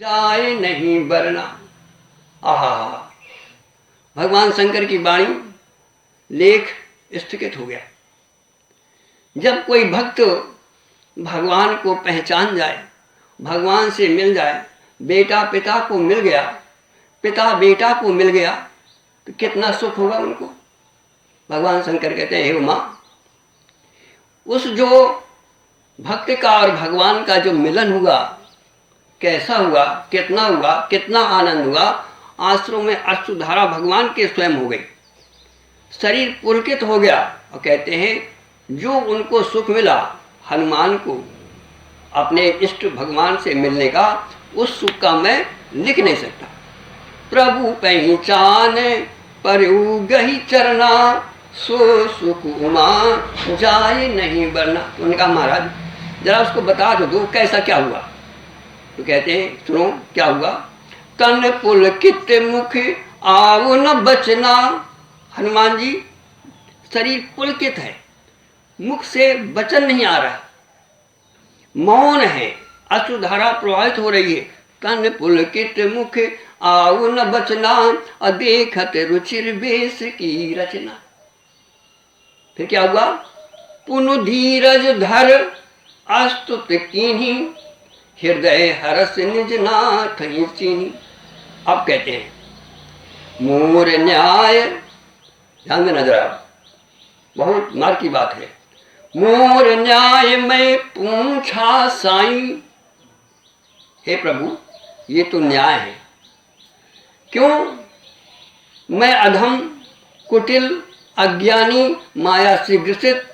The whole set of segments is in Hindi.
जाए नहीं वरना। आहा, भगवान शंकर की वाणी लेख स्थगित हो गया। जब कोई भक्त भगवान को पहचान जाए, भगवान से मिल जाए, बेटा पिता को मिल गया, पिता बेटा को मिल गया, तो कितना सुख होगा उनको। भगवान शंकर कहते हैं, हे उमा, उस जो भक्त का और भगवान का जो मिलन हुआ, कैसा हुआ, कितना आनंद हुआ। आंसुओं में अश्रुधारा भगवान के स्वयं हो गई, शरीर पुलकित हो गया। और कहते हैं जो उनको सुख मिला हनुमान को अपने इष्ट भगवान से मिलने का, उस सुख का मैं लिख नहीं सकता। प्रभु पहचान परऊ गही चरना, सो सुख उमा जाए नहीं वरना। तो उन्होंने कहा, महाराज जरा उसको बता दो कैसा क्या हुआ। तो कहते हैं, सुनो क्या हुआ। तन पुलकित मुख आओ न बचना। हनुमान जी शरीर पुलकित है, मुख से वचन नहीं आ रहा, मौन है, अश्रुधारा प्रवाहित हो रही है। तन पुलकित मुख आओ न बचना, अदेखत रुचिर बेस की रचना। फिर क्या हुआ। पुनु धीरज धर अस्तुत कीन्ही, हृदय हरस निज नाथ चीनी। अब कहते हैं, मोर न्याय, ध्यान देना जरा, बहुत मार की बात है। मोर न्याय मैं पूछा साईं। हे प्रभु, ये तो न्याय है। क्यों? मैं अधम, कुटिल, अज्ञानी, माया से ग्रसित,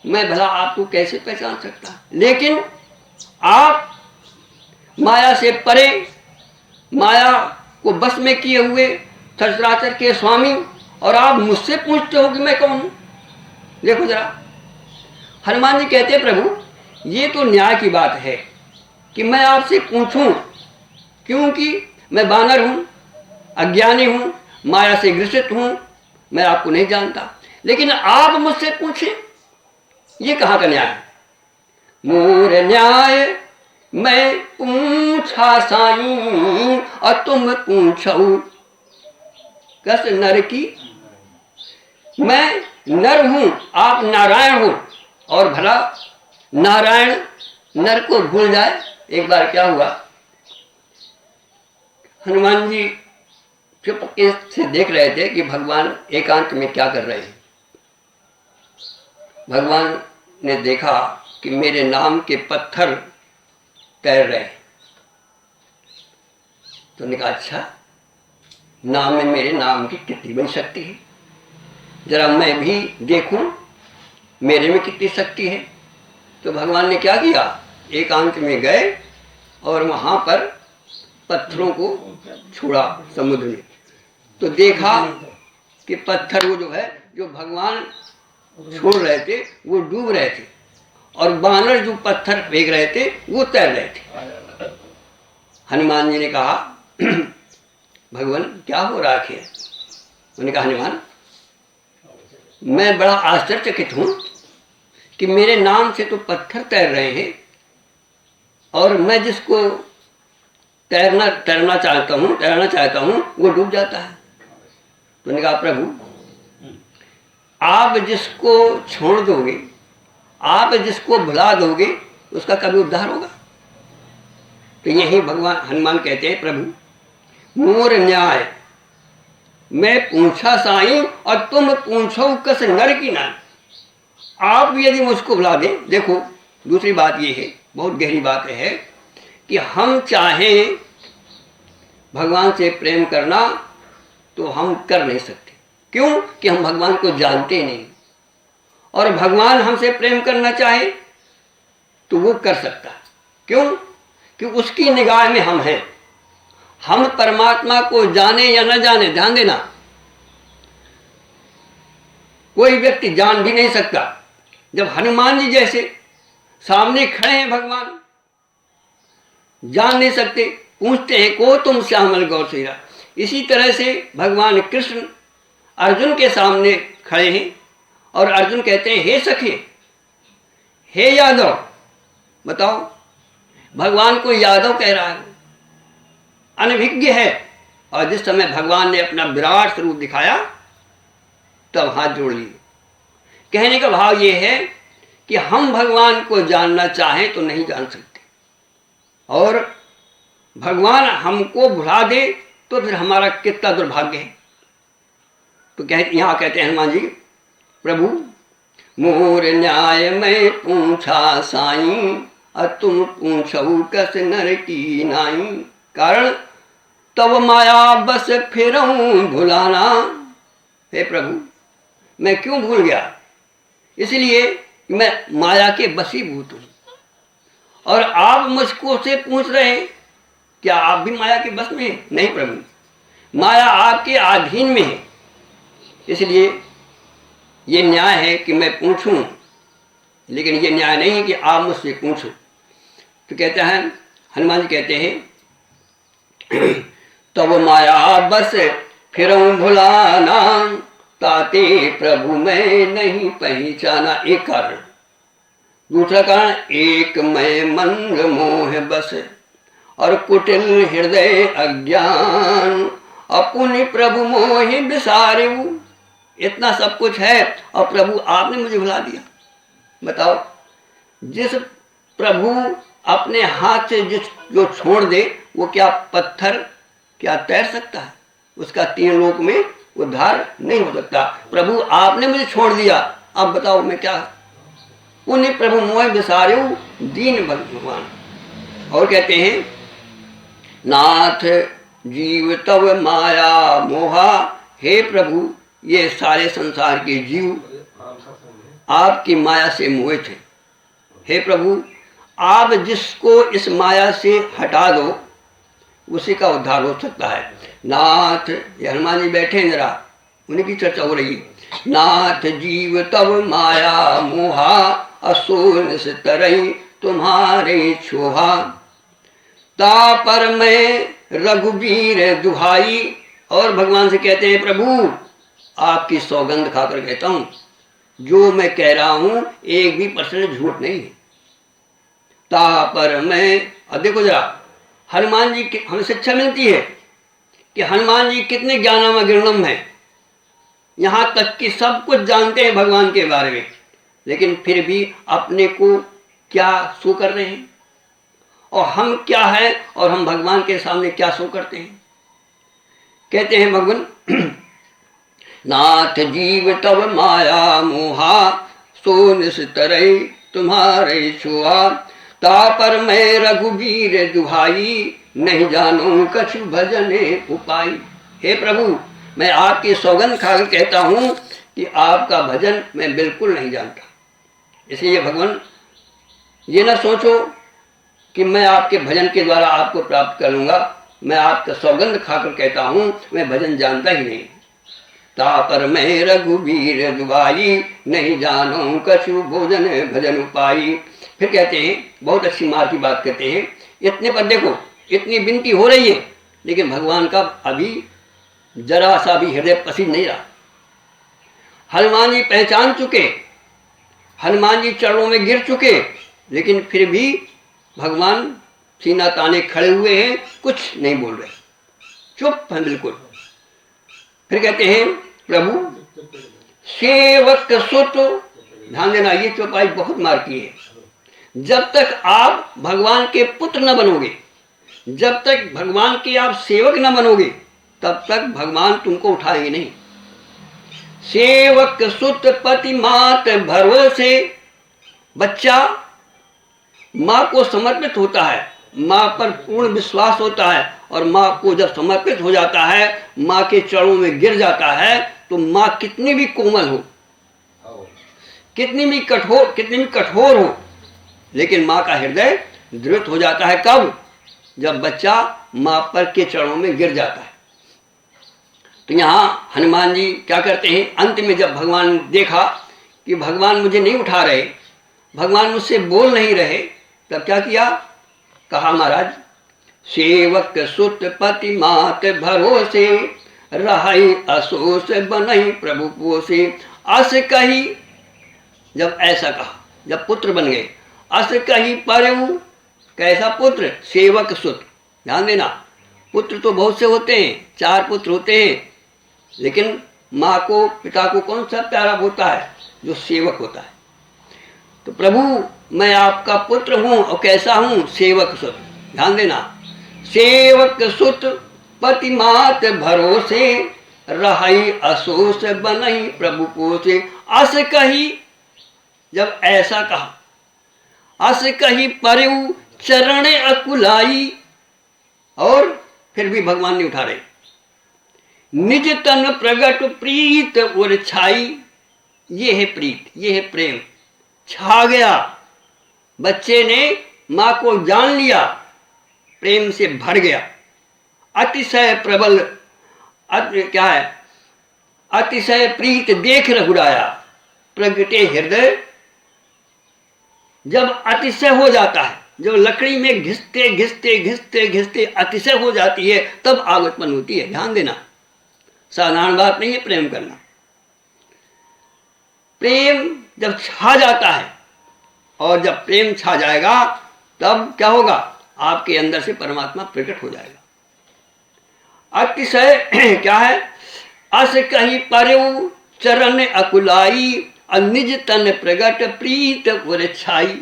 मैं भला आपको कैसे पहचान सकता। लेकिन आप माया से परे, माया को बस में किए हुए सचराचर के स्वामी, और आप मुझसे पूछते हो कि मैं कौन हूं। देखो जरा, हनुमान जी कहते हैं, प्रभु ये तो न्याय की बात है कि मैं आपसे पूछूं, क्योंकि मैं बानर हूं, अज्ञानी हूं, माया से ग्रसित हूं, मैं आपको नहीं जानता। लेकिन आप मुझसे पूछें, ये कहाँ का न्याय है। मोर न्याय मैं पूछा साईं, और तुम पूछो कस नर की। मैं नर हूं, आप नारायण हो, और भला नारायण नर को भूल जाए। एक बार क्या हुआ, हनुमान जी चुपके से देख रहे थे कि भगवान एकांत में क्या कर रहे हैं। भगवान ने देखा कि मेरे नाम के पत्थर तैर रहे हैं। तो उन्होंने कहा, अच्छा, नाम में मेरे नाम की कितनी बड़ी शक्ति है, जरा मैं भी देखूं मेरे में कितनी शक्ति है। तो भगवान ने क्या किया, एकांत में गए और वहां पर पत्थरों को छोड़ा समुद्र में। तो देखा कि पत्थर वो जो है, जो भगवान छोड़ रहे थे, वो डूब रहे थे, और बानर जो पत्थर फेंक रहे थे वो तैर रहे थे। हनुमान जी ने कहा, भगवान क्या हो रहा है। उन्होंने कहा, हनुमान मैं बड़ा आश्चर्यचकित हूं कि मेरे नाम से तो पत्थर तैर रहे हैं, और मैं जिसको तैरना चाहता हूं वो डूब जाता है। तो उन्होंने कहा, प्रभु आप जिसको छोड़ दोगे, आप जिसको भुला दोगे, उसका कभी उद्धार होगा। तो यही भगवान हनुमान कहते हैं, प्रभु मोर न्याय मैं पूछा साईं, और तुम पूछो कस नर की नाई। आप यदि मुझको भुला दें। देखो दूसरी बात ये है, बहुत गहरी बात है, कि हम चाहें भगवान से प्रेम करना तो हम कर नहीं सकते। क्यों? कि हम भगवान को जानते नहीं, और भगवान हमसे प्रेम करना चाहे तो वो कर सकता है। क्यों? कि उसकी निगाह में हम हैं। हम परमात्मा को जाने या न जाने, ध्यान देना, कोई व्यक्ति जान भी नहीं सकता। जब हनुमान जी जैसे सामने खड़े हैं भगवान, जान नहीं सकते, पूछते हैं को तुम श्यामल गौर सीरा। इसी तरह से भगवान कृष्ण अर्जुन के सामने खड़े हैं, और अर्जुन कहते हैं, हे सखे, हे यादव। बताओ, भगवान को यादव कह रहा है, अनभिज्ञ है। और जिस समय भगवान ने अपना विराट स्वरूप दिखाया तब हाथ जोड़ लिए। कहने का भाव ये है कि हम भगवान को जानना चाहें तो नहीं जान सकते, और भगवान हमको भुला दे तो फिर हमारा कितना दुर्भाग्य है। तो यहाँ कहते हैं हनुमान जी, प्रभु मोर न्याय में पूछा साईं, तुम पूछऊ कस नर की नाई। कारण तब माया बस फिरऊं भुलाना। हे प्रभु, मैं क्यों भूल गया? इसलिए कि मैं माया के बसीभूत हूं, और आप मुझको से पूछ रहे हैं क्या आप भी माया के बस में हैं? नहीं प्रभु, माया आपके अधीन में है। इसलिए ये न्याय है कि मैं पूछूं, लेकिन ये न्याय नहीं है कि आप मुझसे पूछो। तो कहते हैं हनुमान जी, कहते हैं तब माया बस फिरऊं भुलाना, ताते प्रभु मैं नहीं पहचाना। एक कारण। दूसरा कारण, एक मैं मंद मोह बस, और कुटिल हृदय अज्ञान, अपने प्रभु मोहि बिसारेऊ। इतना सब कुछ है और प्रभु आपने मुझे भुला दिया। बताओ, जिस प्रभु अपने हाथ से जो छोड़ दे वो क्या पत्थर क्या तैर सकता है? उसका 3 लोक में उद्धार नहीं हो सकता। प्रभु आपने मुझे छोड़ दिया, अब बताओ मैं क्या? पुण्य प्रभु मोह बिसारेऊ दीन भगवान। और कहते हैं नाथ जीव तव माया मोहा। हे प्रभु, ये सारे संसार के जीव आपकी माया से मोहित हैं। हे प्रभु, आप जिसको इस माया से हटा दो उसी का उद्धार हो सकता है। नाथ, ये हनुमान जी बैठे हैं, जरा उन्हीं की चर्चा हो रही है। नाथ जीव तब माया मोहा, असुर से तरई तुम्हारे छोहा। ता पर मैं रघुबीर दुहाई। और भगवान से कहते हैं प्रभु, आपकी सौगंध खाकर कहता हूं, जो मैं कह रहा हूं 1% भी झूठ नहीं है। ता पर मैं, अब देखो जरा, हनुमान जी की हमें शिक्षा मिलती है कि हनुमान जी कितने ज्ञानम है। यहां तक कि सब कुछ जानते हैं भगवान के बारे में, लेकिन फिर भी अपने को क्या शो कर रहे हैं, और हम क्या है और हम भगवान के सामने क्या शो करते हैं। कहते हैं भगवान, नाथ जीव तब माया मोहा, सो निस्तरई तुम्हारे छुआ। ता पर मैं रघुबीर दुहाई, नहीं जानो कछु भजने उपाय। हे प्रभु, मैं आपकी सौगंध खाकर कहता हूं कि आपका भजन मैं बिल्कुल नहीं जानता। इसलिए भगवान, ये ना सोचो कि मैं आपके भजन के द्वारा आपको प्राप्त कर लूंगा। मैं आपका सौगंध खाकर कहता हूं मैं भजन जानता ही नहीं। ता पर मैं रघुबीर दुहाई, नहीं जानो कछु भोजन भजन उपाई। फिर कहते हैं, बहुत अच्छी मार की बात कहते हैं, इतने पर देखो, इतनी विनती हो रही है, लेकिन भगवान का अभी जरा सा भी हृदय पसीज नहीं रहा। हनुमान जी पहचान चुके, हनुमान जी चरणों में गिर चुके, लेकिन फिर भी भगवान सीना ताने खड़े हुए हैं, कुछ नहीं बोल रहे, चुप हैं बिल्कुल। फिर कहते हैं प्रभु सेवक सुत। ध्यान देना, ये चौपाई बहुत मार की है। जब तक आप भगवान के पुत्र न बनोगे, जब तक भगवान के आप सेवक न बनोगे, तब तक भगवान तुमको उठाएंगे नहीं। सेवक सुत पति मात भरोसे। बच्चा माँ को समर्पित होता है, माँ पर पूर्ण विश्वास होता है, और माँ को जब समर्पित हो जाता है, माँ के चरणों में गिर जाता है, तो माँ कितनी भी कोमल हो, कितनी भी कठोर हो, लेकिन माँ का हृदय दृढ़ हो जाता है। कब? जब बच्चा माँ पर के चरणों में गिर जाता है। तो यहाँ हनुमान जी क्या करते हैं, अंत में जब भगवान देखा कि भगवान मुझे नहीं उठा रहे, भगवान मुझसे बोल नहीं रहे, तब क्या किया? कहा महाराज, सेवक सुत पति मात भरोसे, रहाई असोस बनई प्रभु पोसे। अस कही, जब ऐसा कहा, जब पुत्र बन गए, अस कही परऊ। कैसा पुत्र? सेवक सुत। ध्यान देना, पुत्र तो बहुत से होते हैं, 4 पुत्र होते हैं, लेकिन माँ को, पिता को कौन सा प्यारा होता है? जो सेवक होता है। तो प्रभु मैं आपका पुत्र हूँ और कैसा हूँ? सेवक सुत। ध्यान देना, सेवक सुत पति मात भरोसे, रही असोस बनई प्रभु पोसे। अस कही, जब ऐसा कहा, अस कही परयु चरण अकुलाई, और फिर भी भगवान ने उठा रहे, निज तन प्रगट प्रीत और छाई। ये है प्रीत, ये है प्रेम, छा गया। बच्चे ने मां को जान लिया, प्रेम से भर गया। अतिशय प्रबल, क्या है? अतिशय प्रीत देख रघुराया, प्रगटे हृदय। जब अतिशय हो जाता है, जब लकड़ी में घिसते घिसते घिसते घिसते अतिशय हो जाती है, तब आग उत्पन्न होती है। ध्यान देना, साधारण बात नहीं है प्रेम करना। प्रेम जब छा जाता है, और जब प्रेम छा जाएगा तब क्या होगा? आपके अंदर से परमात्मा प्रकट हो जाएगा। अतिशय क्या है? अस कही परयु चरण अकुलाई, निज तन प्रगट प्रीत और छाई।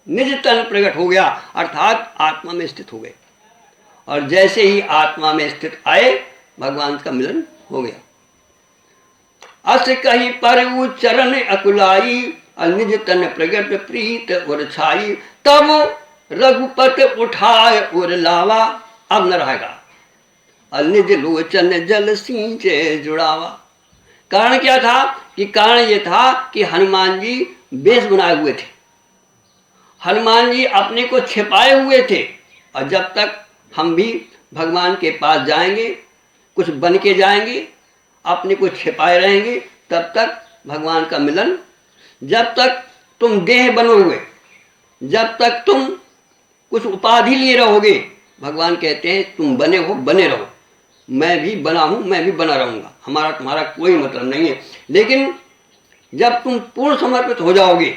निज तन प्रकट हो गया, अर्थात आत्मा में स्थित हो गए, और जैसे ही आत्मा में स्थित आए, भगवान का मिलन हो गया। अस कही परयु चरण अकुलाई, निज तन प्रगट प्रीत और छाई। तब रघुपत उठाए और लावा। अब न रहेगा, निज लोचन जल सींचे जुड़ावा। कारण क्या था? कि कारण ये था कि हनुमान जी वेश बनाए हुए थे, हनुमान जी अपने को छिपाए हुए थे। और जब तक हम भी भगवान के पास जाएंगे, कुछ बन के जाएंगे, अपने को छिपाए रहेंगे, तब तक भगवान का मिलन। जब तक तुम देह बनोगे, जब तक तुम कुछ उपाधि लिए रहोगे, भगवान कहते हैं तुम बने हो, बने रहो, मैं भी बना हूं, मैं भी बना रहूंगा, हमारा तुम्हारा कोई मतलब नहीं है। लेकिन जब तुम पूर्ण समर्पित हो जाओगे,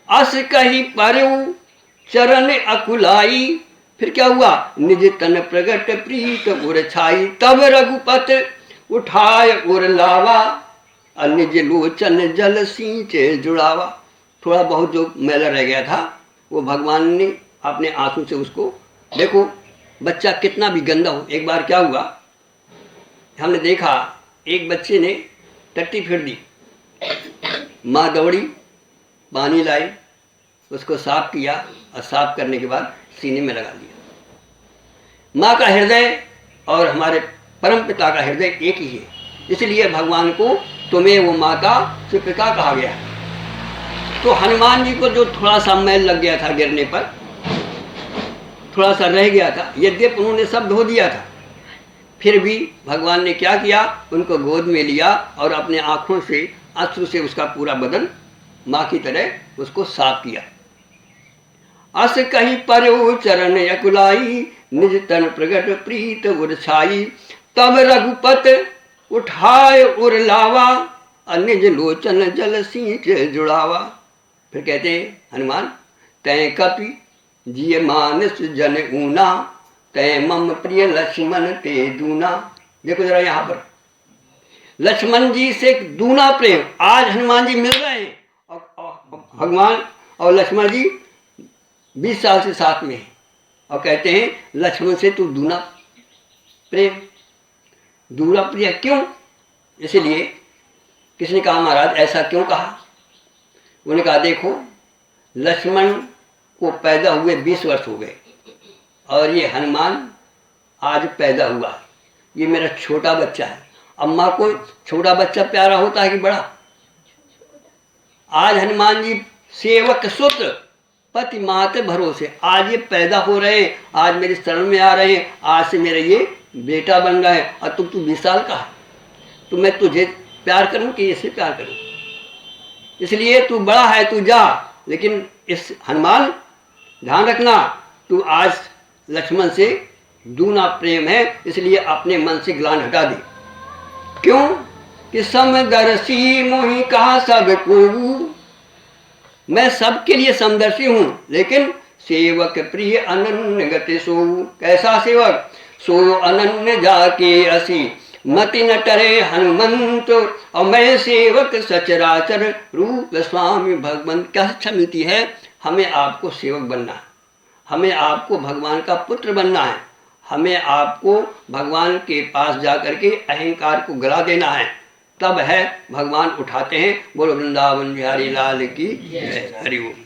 अस कही परयु चरण अकुलाई, फिर क्या हुआ? निज तन प्रगट प्रीत उर छाई। तब रघुपत उठाए उर लावा, निज लोचन जल सींचे जुड़ावा। थोड़ा बहुत जो मैला रह गया था, वो भगवान ने अपने आंसू से उसको, देखो बच्चा कितना भी गंदा हो। एक बार क्या हुआ, हमने देखा एक बच्चे ने टट्टी फेर दी, माँ दौड़ी, पानी लाई, उसको साफ किया, और साफ करने के बाद सीने में लगा दिया। माँ का हृदय और हमारे परम पिता का हृदय एक ही है, इसलिए भगवान को तुम्हें वो माता से पिता कहा गया। तो हनुमान जी को जो थोड़ा सा मैल लग गया था, गिरने पर थोड़ा सा रह गया था, यद्यपि उन्होंने सब धो दिया था, फिर भी भगवान ने क्या किया? उनको गोद में लिया और अपने आंखों से, अश्रु से उसका पूरा बदन माँ की तरह उसको साफ किया। अस कही परयु चरण अकुलाई, निज तन प्रगट प्रीत उर छाई। तब रघुपत उठाए उर लावा, निज लोचन जल सींच जुड़ावा। फिर कहते हैं हनुमान, तय कपि जिय मानस जन ऊना, तय मम प्रिय लक्ष्मण ते दूना। देखो जरा यहाँ पर, लक्ष्मण जी से दूना प्रेम। आज हनुमान जी मिल रहे हैं, और भगवान और लक्ष्मण जी 20 साल से साथ में हैं, और कहते हैं लक्ष्मण से तू दूना प्रेम, दूना प्रिय। क्यों? इसलिए किसी ने कहा महाराज ऐसा क्यों कहा? उन्होंने कहा देखो, लक्ष्मण को पैदा हुए 20 वर्ष हो गए, और ये हनुमान आज पैदा हुआ है, ये मेरा छोटा बच्चा है। अम्मा को छोटा बच्चा प्यारा होता है कि बड़ा? आज हनुमान जी सेवक सुत पति मात भरोसे, आज ये पैदा हो रहे हैं, आज मेरे शरण में आ रहे हैं, आज से मेरा ये बेटा बन रहा है। और तू 20 साल का है, तो मैं तुझे प्यार करूं कि इससे प्यार करूं? इसलिए तू बड़ा है, तू जा। लेकिन इस हनुमान ध्यान रखना, तू आज लक्ष्मण से दूना प्रेम है, इसलिए अपने मन से ग्लानि हटा दे। क्यों? कि समदर्शी मोहि कहा सब को, मैं सबके लिए समदर्शी हूं, लेकिन सेवक प्रिय अनन्य गति सो। कैसा सेवक? सो अनन्य जाके असी मति न टरे हनुमंत, और मैं सेवक सचराचर रूप स्वामी भगवंत। क्या शिक्षा मिलती है? हमें आपको सेवक बनना है, हमें आपको भगवान का पुत्र बनना है, हमें आपको भगवान के पास जाकर के अहंकार को गिरा देना है, तब है भगवान उठाते हैं। बोलो वृंदावन बिहारी लाल की जय। हरि ओम।